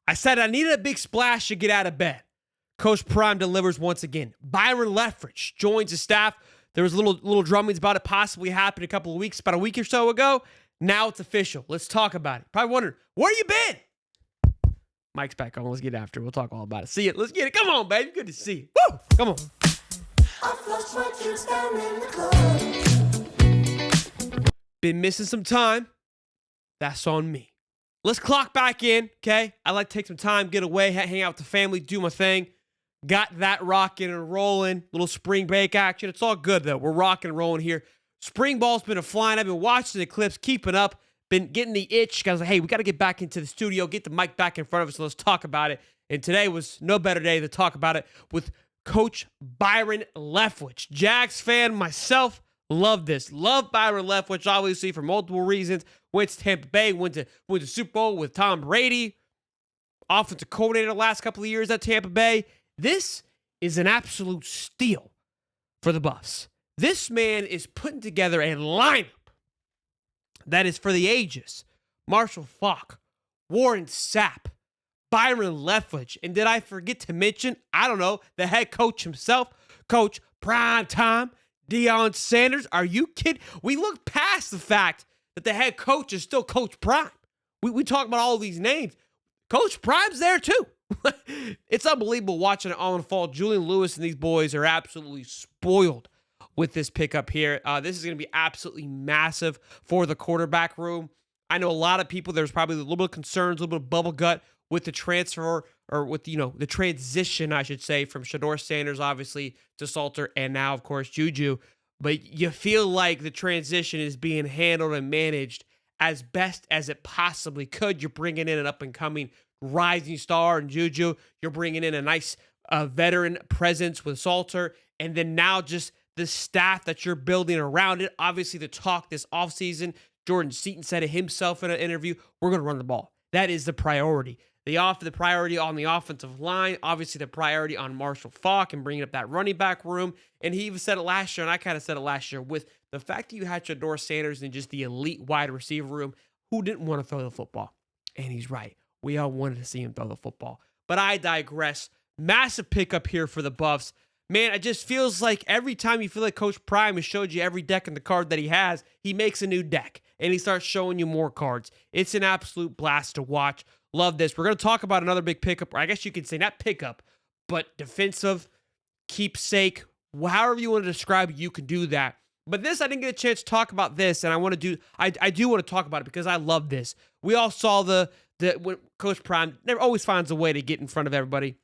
I said I needed a big splash to get out of bed. Coach Prime delivers once again. Byron Leftwich joins the staff. There was little drummings about it possibly happened about a week or so ago. Now it's official. Let's talk about it. Probably wondering, where you been? Mike's back on. Let's get after it. We'll talk all about it. See it. Let's get it. Come on, baby. Good to see you. Woo! Come on. Been missing some time. That's on me. Let's clock back in, okay? I like to take some time, get away, hang out with the family, do my thing. Got that rocking and rolling. Little spring break action. It's all good, though. We're rocking and rolling here. Spring ball's been flying. I've been watching the clips, keeping up, been getting the itch. Guys, like, hey, we got to get back into the studio, get the mic back in front of us, so let's talk about it. And today was no better day to talk about it with Coach Byron Leftwich. Jags fan myself, love this. Love Byron Leftwich, obviously, for multiple reasons. Went to Tampa Bay, went to Super Bowl with Tom Brady. Offensive coordinator the last couple of years at Tampa Bay. This is an absolute steal for the Buffs. This man is putting together a lineup that is for the ages. Marshall Faulk, Warren Sapp, Byron Leftwich, and did I forget to mention, I don't know, the head coach himself, Coach Primetime, Deion Sanders. Are you kidding? We look past the fact that the head coach is still Coach Prime. We talk about all these names. Coach Prime's there too. It's unbelievable watching it all unfold. Julian Lewis and these boys are absolutely spoiled with this pickup here. This is going to be absolutely massive for the quarterback room. I know a lot of people, there's probably a little bit of concerns, a little bit of bubble gut with the transfer, or with, the transition, I should say, from Shedeur Sanders, obviously, to Salter, and now, of course, Juju. But you feel like the transition is being handled and managed as best as it possibly could. You're bringing in an up-and-coming rising star in Juju. You're bringing in a nice veteran presence with Salter. And then now just the staff that you're building around it. Obviously, the talk this offseason, Jordan Seaton said it himself in an interview, we're going to run the ball. That is the priority. The priority on the offensive line, obviously the priority on Marshall Faulk and bringing up that running back room. And he even said it last year, and I kind of said it last year, with the fact that you had Shedeur Sanders in just the elite wide receiver room, who didn't want to throw the football? And he's right. We all wanted to see him throw the football. But I digress. Massive pickup here for the Buffs. Man, it just feels like every time you feel like Coach Prime has showed you every deck in the card that he has, he makes a new deck, and he starts showing you more cards. It's an absolute blast to watch. Love this. We're going to talk about another big pickup, or I guess you could say not pickup, but defensive, keepsake, however you want to describe it, you can do that. But this, I didn't get a chance to talk about this, and I do want to talk about it because I love this. We all saw when Coach Prime never always finds a way to get in front of everybody,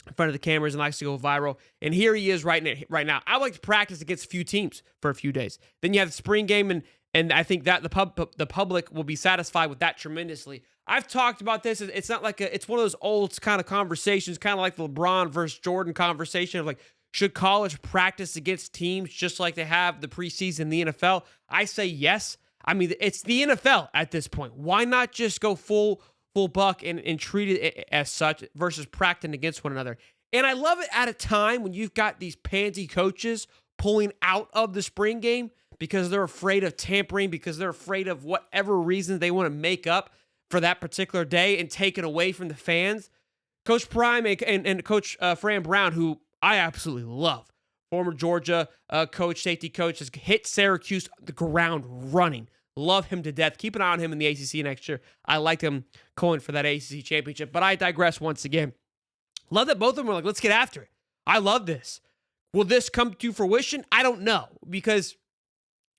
in front of the cameras, and likes to go viral. And here he is right now. I like to practice against a few teams for a few days. Then you have the spring game, and I think that the public will be satisfied with that tremendously. I've talked about this. It's not like it's one of those old kind of conversations, kind of like the LeBron versus Jordan conversation of like, should college practice against teams just like they have the preseason in the NFL? I say yes. I mean, it's the NFL at this point. Why not just go full buck and treat it as such versus practicing against one another? And I love it at a time when you've got these pansy coaches pulling out of the spring game because they're afraid of tampering, because they're afraid of whatever reasons they want to make up for that particular day and take it away from the fans. Coach Prime and Coach Fran Brown, who I absolutely love, former Georgia coach, safety coach, has hit Syracuse the ground running. Love him to death. Keep an eye on him in the ACC next year. I like him going for that ACC championship, but I digress once again. Love that both of them are like, let's get after it. I love this. Will this come to fruition? I don't know, because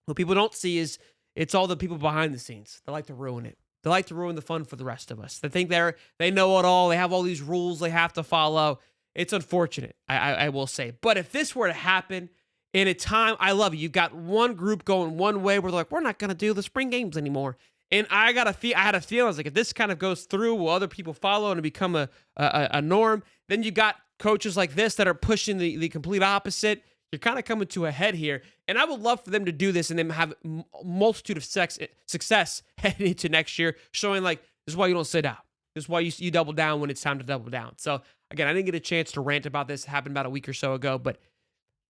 what people don't see is it's all the people behind the scenes. They like to ruin it. They like to ruin the fun for the rest of us. They think they know it all. They have all these rules they have to follow. It's unfortunate, I will say. But if this were to happen in a time, I love it. You've got one group going one way where they're like, we're not going to do the spring games anymore. And I had a feeling, I was like, if this kind of goes through, will other people follow and become a norm? Then you got coaches like this that are pushing the complete opposite. You're kind of coming to a head here. And I would love for them to do this and then have a multitude of success heading into next year, showing like, this is why you don't sit out. This is why you double down when it's time to double down. So, again, I didn't get a chance to rant about this. It happened about a week or so ago, but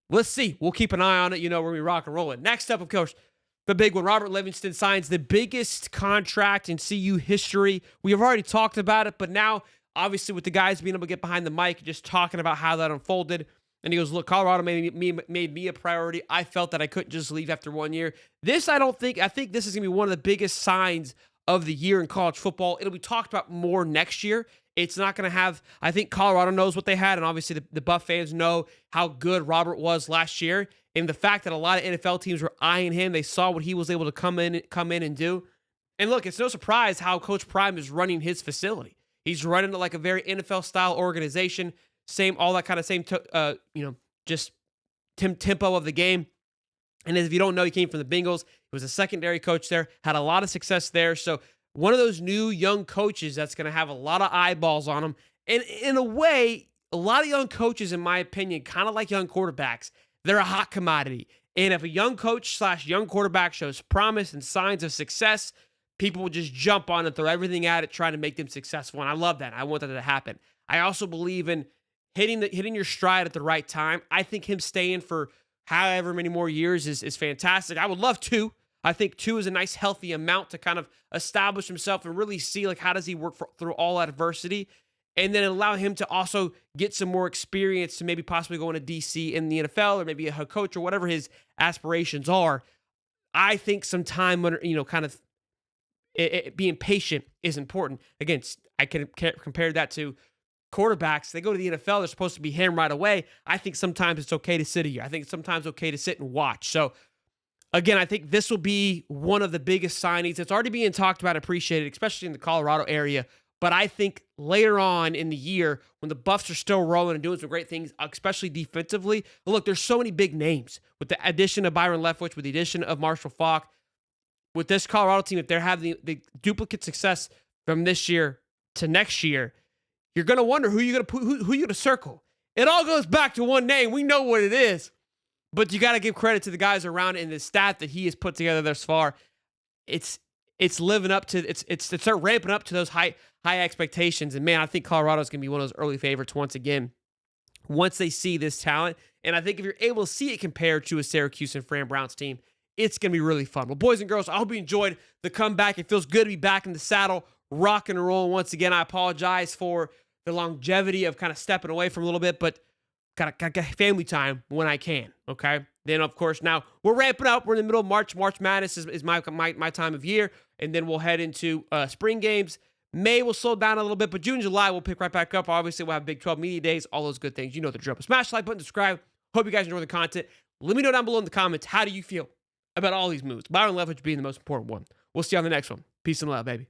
let's see. We'll keep an eye on it, when we rock and roll it. Next up, of course, the big one. Robert Livingston signs the biggest contract in CU history. We have already talked about it, but now Obviously, with the guys being able to get behind the mic, just talking about how that unfolded. And he goes, look, Colorado made me a priority. I felt that I couldn't just leave after 1 year. I think this is going to be one of the biggest signs of the year in college football. It'll be talked about more next year. It's not going to have, I think Colorado knows what they had, and obviously the Buff fans know how good Robert was last year. And the fact that a lot of NFL teams were eyeing him, they saw what he was able to come in and do. And look, it's no surprise how Coach Prime is running his facility. He's running it like a very NFL-style organization. All that kind of just tempo of the game. And if you don't know, he came from the Bengals. He was a secondary coach there, had a lot of success there. So one of those new young coaches that's going to have a lot of eyeballs on him. And in a way, a lot of young coaches, in my opinion, kind of like young quarterbacks, they're a hot commodity. And if a young coach / young quarterback shows promise and signs of success, people will just jump on and throw everything at it, trying to make them successful. And I love that. I want that to happen. I also believe in hitting your stride at the right time. I think him staying for however many more years is fantastic. I would love 2. I think 2 is a nice, healthy amount to kind of establish himself and really see, like, how does he work through all adversity, and then allow him to also get some more experience to maybe possibly go into DC in the NFL or maybe a head coach or whatever his aspirations are. I think some time under, kind of being patient is important. Again, I can compare that to quarterbacks. They go to the NFL, they're supposed to be him right away. I think sometimes it's okay to sit a year. I think it's sometimes okay to sit and watch. So again, I think this will be one of the biggest signings. It's already being talked about, appreciated, especially in the Colorado area. But I think later on in the year, when the Buffs are still rolling and doing some great things, especially defensively, look, there's so many big names. With the addition of Byron Leftwich, with the addition of Marshall Faulk, with this Colorado team, if they're having the duplicate success from this year to next year, you're going to wonder who you're going to circle. It all goes back to one name. We know what it is. But you got to give credit to the guys around it and the staff that he has put together thus far. It's living up to it's start ramping up to those high expectations. And man, I think Colorado's going to be one of those early favorites once again, once they see this talent. And I think if you're able to see it compared to a Syracuse and Fran Brown's team, it's going to be really fun. Well, boys and girls, I hope you enjoyed the comeback. It feels good to be back in the saddle, rocking and rolling once again. I apologize for the longevity of kind of stepping away from a little bit, but got family time when I can, okay? Then, of course, now we're ramping up. We're in the middle of March. March Madness is my time of year, and then we'll head into spring games. May will slow down a little bit, but June, July, we'll pick right back up. Obviously, we'll have Big 12 Media Days, all those good things. You know the drill. Smash the like button, subscribe. Hope you guys enjoy the content. Let me know down below in the comments, how do you feel about all these moves? Byron Leftwich being the most important one. We'll see you on the next one. Peace and love, baby.